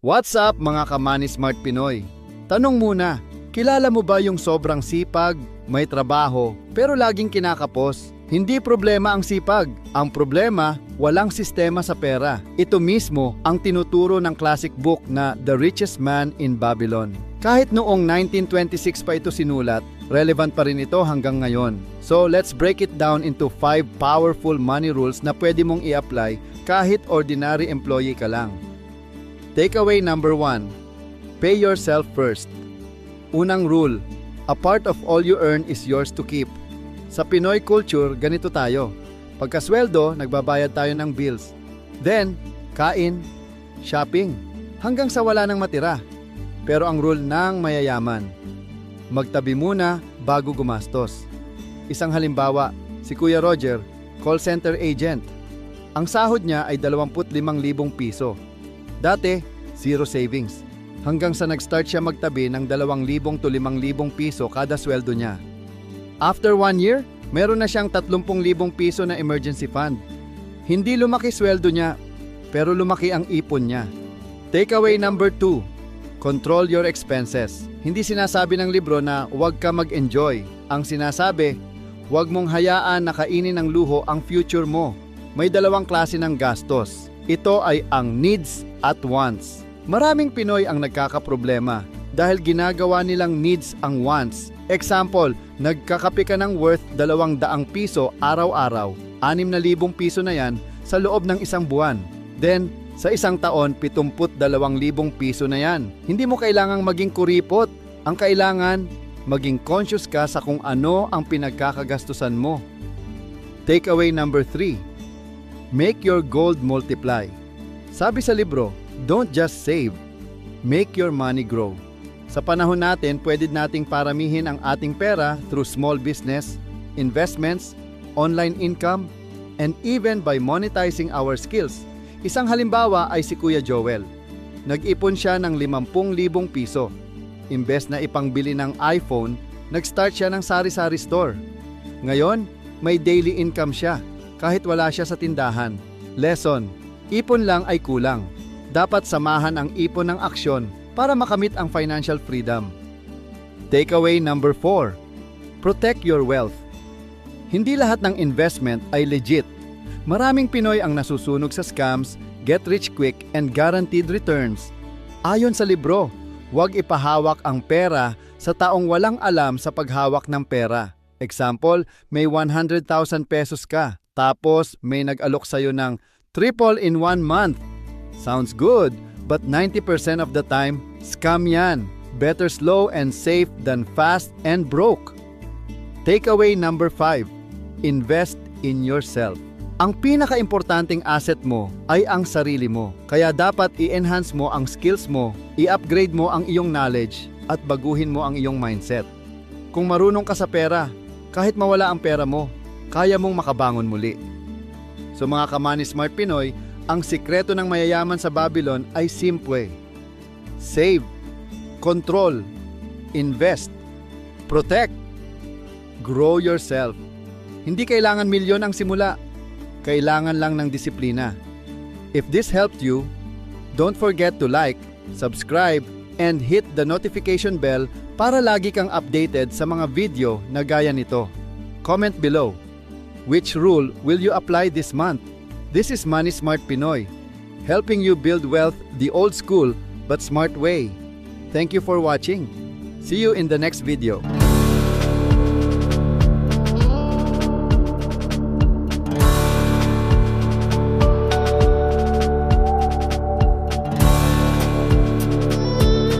What's up mga ka-Money Smart Pinoy? Tanong muna, kilala mo ba yung sobrang sipag, may trabaho, pero laging kinakapos? Hindi problema ang sipag. Ang problema, walang sistema sa pera. Ito mismo ang tinuturo ng classic book na The Richest Man in Babylon. Kahit noong 1926 pa ito sinulat, relevant pa rin ito hanggang ngayon. So let's break it down into 5 powerful money rules na pwede mong i-apply kahit ordinary employee ka lang. Takeaway number 1. Pay yourself first. Unang rule, a part of all you earn is yours to keep. Sa Pinoy culture, ganito tayo. Pagkasweldo, nagbabayad tayo ng bills. Then, kain, shopping, hanggang sa wala nang matira. Pero ang rule ng mayayaman, magtabi muna bago gumastos. Isang halimbawa, si Kuya Roger, call center agent. Ang sahod niya ay 25,000 piso. Dati, zero savings. Hanggang sa nag-start siya magtabi ng 2,000 to 5,000 piso kada sweldo niya. After 1 year, meron na siyang 30,000 piso na emergency fund. Hindi lumaki sweldo niya, pero lumaki ang ipon niya. Takeaway number 2, control your expenses. Hindi sinasabi ng libro na huwag ka mag-enjoy. Ang sinasabi, huwag mong hayaan na kainin ng luho ang future mo. May dalawang klase ng gastos. Ito ay ang needs at wants. Maraming Pinoy ang nagkakaproblema dahil ginagawa nilang needs ang wants. Example, nagkakape ka ng worth 200 piso araw-araw. 6,000 piso na yan sa loob ng isang buwan. Then, sa isang taon, 72,000 piso na yan. Hindi mo kailangang maging kuripot. Ang kailangan, maging conscious ka sa kung ano ang pinagkakagastusan mo. Takeaway number 3. Make your gold multiply. Sabi sa libro, don't just save, make your money grow. Sa panahon natin, pwede nating paramihin ang ating pera through small business, investments, online income, and even by monetizing our skills. Isang halimbawa ay si Kuya Joel. Nag-ipon siya ng 50,000 piso. Imbes na ipangbili ng iPhone, nag-start siya ng sari-sari store. Ngayon, may daily income siya kahit wala siya sa tindahan. Lesson, ipon lang ay kulang. Dapat samahan ang ipon ng aksyon para makamit ang financial freedom. Takeaway number 4. Protect your wealth. Hindi lahat ng investment ay legit. Maraming Pinoy ang nasusunog sa scams, get rich quick, and guaranteed returns. Ayon sa libro, huwag ipahawak ang pera sa taong walang alam sa paghawak ng pera. Example, may 100,000 pesos ka, tapos may nag-alok sa'yo ng triple in 1 month. Sounds good, but 90% of the time, scam yan. Better slow and safe than fast and broke. Takeaway number 5. Invest in yourself. Ang pinaka-importanting asset mo ay ang sarili mo. Kaya dapat i-enhance mo ang skills mo, i-upgrade mo ang iyong knowledge, at baguhin mo ang iyong mindset. Kung marunong ka sa pera, kahit mawala ang pera mo, kaya mong makabangon muli. So mga ka-Money Smart Pinoy, ang sikreto ng mayayaman sa Babylon ay simple. Save, control, invest, protect, grow yourself. Hindi kailangan milyon ang simula. Kailangan lang ng disiplina. If this helped you, don't forget to like, subscribe, and hit the notification bell para lagi kang updated sa mga video na gaya nito. Comment below. Which rule will you apply this month? This is Money Smart Pinoy, helping you build wealth the old school but smart way. Thank you for watching. See you in the next video.